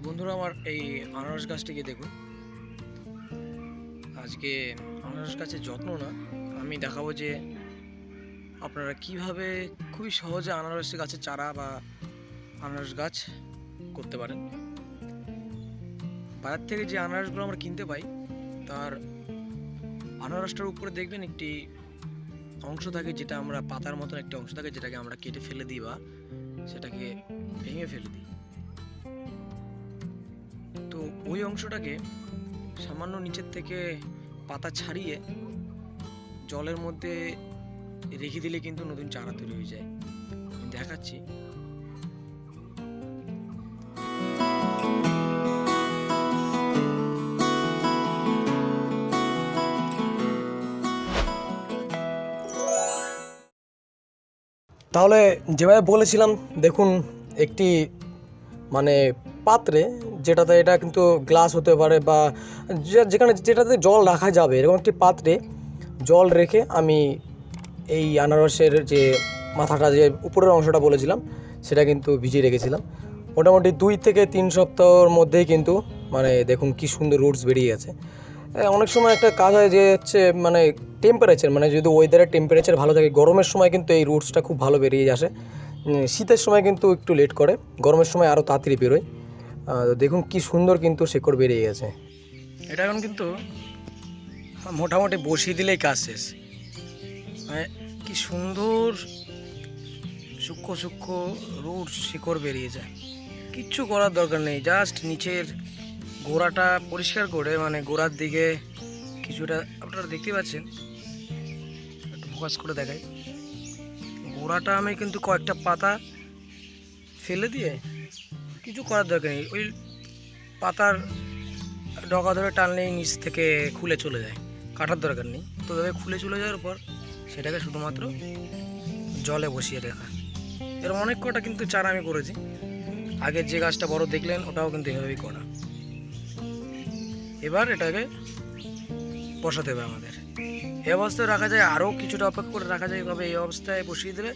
বন্ধুরা, আমার এই আনারস গাছটিকে দেখুন। আজকে আনারস গাছের যত্ন না, আমি দেখাবো যে আপনারা কিভাবে খুবই সহজে আনারস গাছের চারা বা আনারস গাছ করতে পারেন। বাজার থেকে যে আনারসগুলো আমরা কিনতে পাই, তার আনারসটার উপরে দেখবেন একটি অংশ থাকে, যেটা আমরা পাতার মতন একটি অংশ থাকে, যেটাকে আমরা কেটে ফেলে দিই বা সেটাকে ভেঙে ফেলে দিই। তো ওই অংশটাকে সামান্য নিচের থেকে পাতা ছাড়িয়ে জলের মধ্যে রেখে দিলে কিন্তু নতুন চারা তৈরি হয়ে যায়। আমি দেখাচ্ছি। তাহলে যেভাবে বলেছিলাম, দেখুন একটি মানে পাত্রে, যেটাতে এটা কিন্তু গ্লাস হতে পারে বা যেটাতে জল রাখা যাবে, এরকম একটি পাত্রে জল রেখে আমি এই আনারসের যে মাথাটা, যে উপরের অংশটা বলেছিলাম, সেটা কিন্তু ভিজিয়ে রেখেছিলাম। মোটামুটি 2 থেকে 3 সপ্তাহের মধ্যেই কিন্তু দেখুন কি সুন্দর রুটস বেরিয়ে গেছে। অনেক সময় একটা কাজ হয় যে হচ্ছে টেম্পারেচার, যদি ওয়েদারের টেম্পারেচার ভালো থাকে, গরমের সময় কিন্তু এই রুটসটা খুব ভালো বেরিয়ে আসে। শীতের সময় কিন্তু একটু লেট করে, গরমের সময় আরও তাড়াতাড়ি বেরোয়। দেখুন কি সুন্দর কিন্তু শেকড় বেরিয়ে গেছে। এটা এখন কিন্তু মোটামুটি বসিয়ে দিলেই কাজ শেষ। কি সুন্দর সূক্ষ্ম সূক্ষ্ম রুট শিকড় বেরিয়ে যায়। কিচ্ছু করার দরকার নেই, জাস্ট নিচের গোড়াটা পরিষ্কার করে, গোড়ার দিকে কিছুটা আপনারা দেখতে পাচ্ছেন, একটু ফোকাস করে দেখাই। গোড়াটা আমি কিন্তু কয়েকটা পাতা ফেলে দিয়ে, কিছু করার দরকার নেই, ওই পাতার ডগা ধরে টানলেই নিচ থেকে খুলে চলে যায়, কাটার দরকার নেই। তো এভাবে খুলে চলে যাওয়ার পর সেটাকে শুধুমাত্র জলে বসিয়ে রাখা। এরকম অনেক কটা কিন্তু চারা আমি করেছি। আগের যে গাছটা বড় দেখলেন, ওটাও কিন্তু এভাবেই করা। এবার এটাকে বসাতে হবে আমাদের। এই অবস্থায় রাখা যায়, আরও কিছুটা অপেক্ষা করে রাখা যায়। এভাবে এই অবস্থায় বসিয়ে দিলে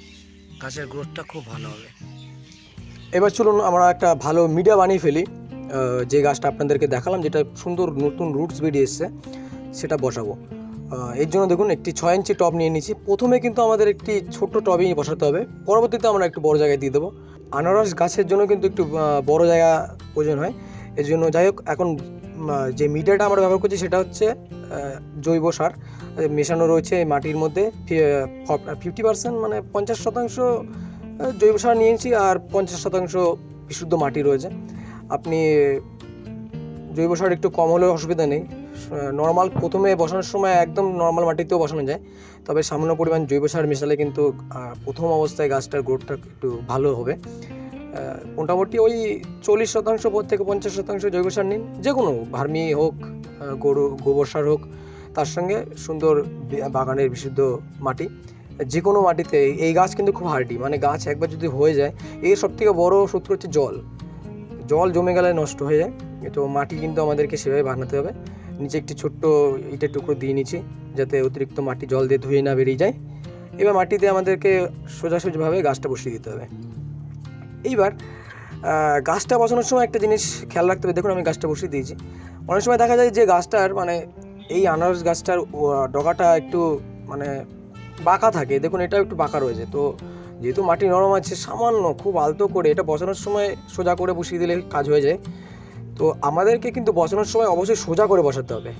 গাছের গ্রোথটা খুব ভালো হবে। এবার চলুন আমরা একটা ভালো মিডিয়া বানিয়ে ফেলি। যে গাছটা আপনাদেরকে দেখালাম, যেটা সুন্দর নতুন রুটস বেরিয়ে এসছে, সেটা বসাবো। এর জন্য দেখুন একটি 6 ইঞ্চি টব নিয়ে নিচ্ছি। প্রথমে কিন্তু আমাদের একটি ছোট্ট টবেই বসাতে হবে, পরবর্তীতে আমরা একটু বড় জায়গায় দিয়ে দেবো। আনারস গাছের জন্য কিন্তু একটু বড় জায়গা প্রয়োজন হয়। এর জন্য যাই হোক, এখন যে মিডিয়াটা আমরা ব্যবহার করছি সেটা হচ্ছে জৈব সার মেশানো রয়েছে এই মাটির মধ্যে। 50% 50% জৈব সার নিয়েছি, আর 50% বিশুদ্ধ মাটি রয়েছে। আপনি জৈব সার একটু কম হলেও অসুবিধা নেই। নর্মাল প্রথমে বসানোর সময় একদম নর্মাল মাটিতেও বসানো যায়, তবে সামান্য পরিমাণ জৈব সার মেশালে কিন্তু প্রথম অবস্থায় গাছটার গ্রোথটা একটু ভালো হবে। মোটামুটি ওই 40% থেকে 50% জৈব সার নিন, যে কোনো ভার্মি হোক, গোবর সার হোক, তার সঙ্গে সুন্দর বাগানের বিশুদ্ধ মাটি। যে কোনো মাটিতে এই গাছ কিন্তু খুব হার্ডি, গাছ একবার যদি হয়ে যায়, এর সবথেকে বড় শত্রু হচ্ছে জল জমে গেলে নষ্ট হয়ে যায়। তো মাটি কিন্তু আমাদেরকে সেভাবে বানাতে হবে। নিচে একটি ছোট্ট ইটের টুকরো দিয়ে নিচ্ছি, যাতে অতিরিক্ত মাটি জল দিয়ে ধুয়ে না বেরিয়ে যায়। এবার মাটিতে আমাদেরকে সোজাসুজিভাবে গাছটা বসিয়ে দিতে হবে। এইবার গাছটা বসানোর সময় একটা জিনিস খেয়াল রাখতে হবে। দেখুন আমি গাছটা বসিয়ে দিয়েছি। অনেক সময় দেখা যায় যে গাছটার এই আনারস গাছটার ডগাটা একটু বাঁকা থাকে। দেখুন এটা একটু বাঁকা রয়েছে। তো যেহেতু মাটি নরম আছে, সামান্য খুব আলতো করে এটা বসানোর সময় সোজা করে বসিয়ে দিলে কাজ হয়ে যায়। তো আমাদেরকে কিন্তু বসানোর সময় অবশ্যই সোজা করে বসাতে হবে,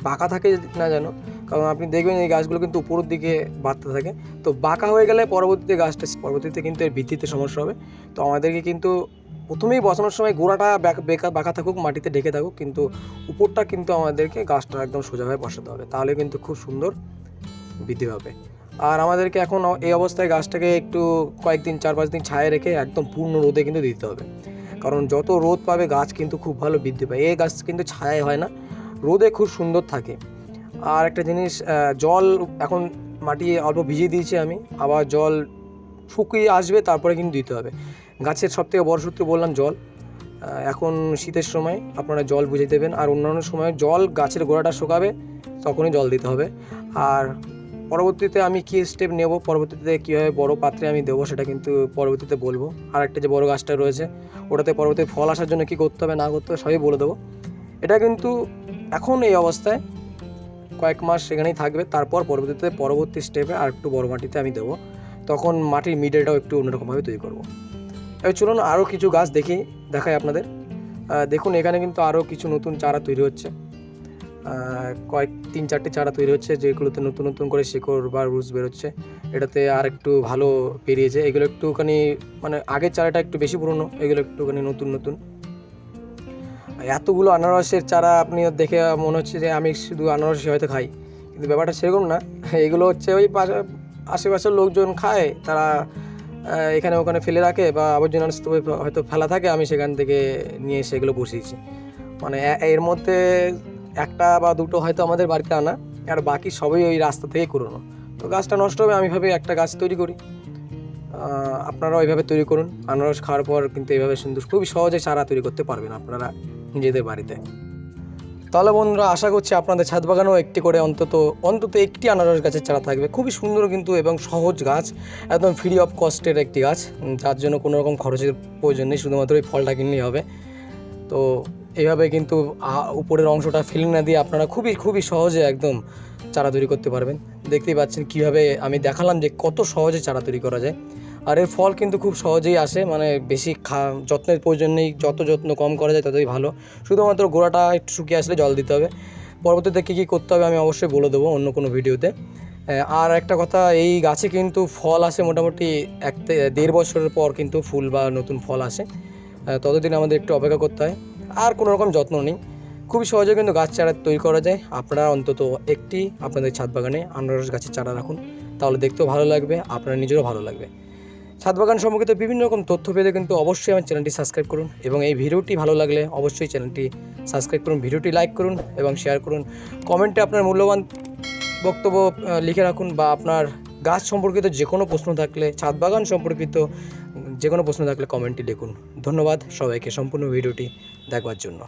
বাঁকা থাকে না যেন। কারণ আপনি দেখবেন এই গাছগুলো কিন্তু উপরের দিকে বাড়তে থাকে। তো বাঁকা হয়ে গেলে পরবর্তীতে কিন্তু এর ভিত্তিতে সমস্যা হবে। তো আমাদেরকে কিন্তু প্রথমেই বসানোর সময় গোড়াটা বাঁকা থাকুক, মাটিতে ঢেকে থাকুক, কিন্তু উপরটা কিন্তু আমাদেরকে গাছটা একদম সোজাভাবে বসাতে হবে, তাহলে কিন্তু খুব সুন্দর বৃদ্ধি পাবে। আর আমাদেরকে এখন এই অবস্থায় গাছটাকে একটু কয়েকদিন 4-5 দিন ছায়া রেখে একদম পূর্ণ রোদে কিন্তু দিতে হবে। কারণ যত রোদ পাবে গাছ কিন্তু খুব ভালো বৃদ্ধি পায়। এই গাছ কিন্তু ছায়ায় হয় না, রোদে খুব সুন্দর থাকে। আর একটা জিনিস, জল এখন মাটি অল্প ভিজিয়ে দিয়েছি আমি, আবার জল শুকিয়ে আসবে তারপরে কিন্তু দিতে হবে। গাছের সবথেকে বড় সূত্র বললাম জল। এখন শীতের সময় আপনারা জল বুঝে দেবেন, আর অন্যান্য সময় জল গাছের গোড়াটা শুকাবে তখনই জল দিতে হবে। আর পরবর্তীতে আমি কী স্টেপ নেব, পরবর্তীতে কীভাবে বড় পাত্রে আমি দেবো সেটা কিন্তু পরবর্তীতে বলবো। আর একটা যে বড় গাছটা রয়েছে ওটাতে পরবর্তীতে ফল আসার জন্য কী করতে হবে না করতে হবে সবই বলে দেবো। এটা কিন্তু এখন এই অবস্থায় কয়েক মাস সেখানেই থাকবে, তারপর পরবর্তী স্টেপে আর একটু বড় মাটিতে আমি দেবো, তখন মাটির মিডলটাও একটু অন্যরকমভাবে তৈরি করব। এবার চলুন আরও কিছু গাছ দেখাই আপনাদের। দেখুন এখানে কিন্তু আরও কিছু নতুন চারা তৈরি হচ্ছে, কয়েক 3-4টি চারা তৈরি হচ্ছে, যেগুলোতে নতুন নতুন করে শিকড় বা রুটস বেরোচ্ছে। এটাতে আর একটু ভালো বেরিয়েছে, এগুলো একটুখানি মানে আগের চারাটা একটু বেশি পুরনো, এগুলো একটুখানি নতুন নতুন। এতগুলো আনারসের চারা আপনি দেখে মনে হচ্ছে যে আমি শুধু আনারসই হয়তো খাই, কিন্তু ব্যাপারটা সেরকম না। এগুলো হচ্ছে ওই আশেপাশের লোকজন খায়, তারা এখানে ওখানে ফেলে রাখে বা আবর্জনা স্তূপে হয়তো ফেলা থাকে, আমি সেখান থেকে নিয়ে এসে এগুলো বসিয়েছি। মানে এর মধ্যে একটা বা দুটো হয়তো আমাদের বাড়িতে আনা, আর বাকি সবই ওই রাস্তা থেকেই কুড়োনো। তো গাছটা নষ্ট হবে, আমি ভাবে একটা গাছ তৈরি করি। আপনারাও এইভাবে তৈরি করুন। আনারস খাওয়ার পর কিন্তু এইভাবে সুন্দর খুবই সহজে চারা তৈরি করতে পারবেন আপনারা নিজেদের বাড়িতে। তাহলে বন্ধুরা, আশা করছি আপনাদের ছাদ বাগানেও একটি করে অন্তত একটি আনারস গাছের চারা থাকবে। খুবই সুন্দর কিন্তু এবং সহজ গাছ, একদম ফ্রি অফ কস্টের একটি গাছ, যার জন্য কোনো রকম খরচের প্রয়োজন নেই, শুধুমাত্র এই ফলটা কিনলেই হবে। তো এইভাবে কিন্তু উপরের অংশটা ফেলে না দিয়ে আপনারা খুবই সহজে একদম চারা তৈরি করতে পারবেন। দেখতেই পাচ্ছেন কীভাবে আমি দেখালাম যে কত সহজে চারা তৈরি করা যায়। আর এর ফল কিন্তু খুব সহজেই আসে, মানে বেশি যত্নের প্রয়োজন নেই, যত যত্ন কম করা যায় ততই ভালো। শুধুমাত্র গোড়াটা একটু শুকিয়ে আসলে জল দিতে হবে। পরবর্তীতে কী করতে হবে আমি অবশ্যই বলে দেবো অন্য কোনো ভিডিওতে। আর একটা কথা, এই গাছে কিন্তু ফল আসে মোটামুটি 1-1.5 বছরের পর কিন্তু ফুল বা নতুন ফল আসে, ততদিন আমাদের একটু অপেক্ষা করতে হয়। আর কোনো রকম যত্ন নেই, খুবই সহজে কিন্তু গাছ চারা তৈরি করা যায়। আপনারা অন্তত একটি আপনাদের ছাদ বাগানে আনারস গাছের চারা রাখুন, তাহলে দেখতেও ভালো লাগবে, আপনার নিজেরও ভালো লাগবে। ছাদ বাগান সম্পর্কিত বিভিন্ন রকম তথ্য পেতে কিন্তু অবশ্যই আমার চ্যানেলটি সাবস্ক্রাইব করুন, এবং এই ভিডিওটি ভালো লাগলে অবশ্যই চ্যানেলটি সাবস্ক্রাইব করুন, ভিডিওটি লাইক করুন এবং শেয়ার করুন। কমেন্টে আপনার মূল্যবান বক্তব্য লিখে রাখুন, বা আপনার গাছ সম্পর্কিত যে কোনো প্রশ্ন থাকলে, ছাদ বাগান সম্পর্কিত যে কোনো প্রশ্ন থাকলে কমেন্টে লিখুন। ধন্যবাদ সবাইকে সম্পূর্ণ ভিডিওটি দেখবার জন্য।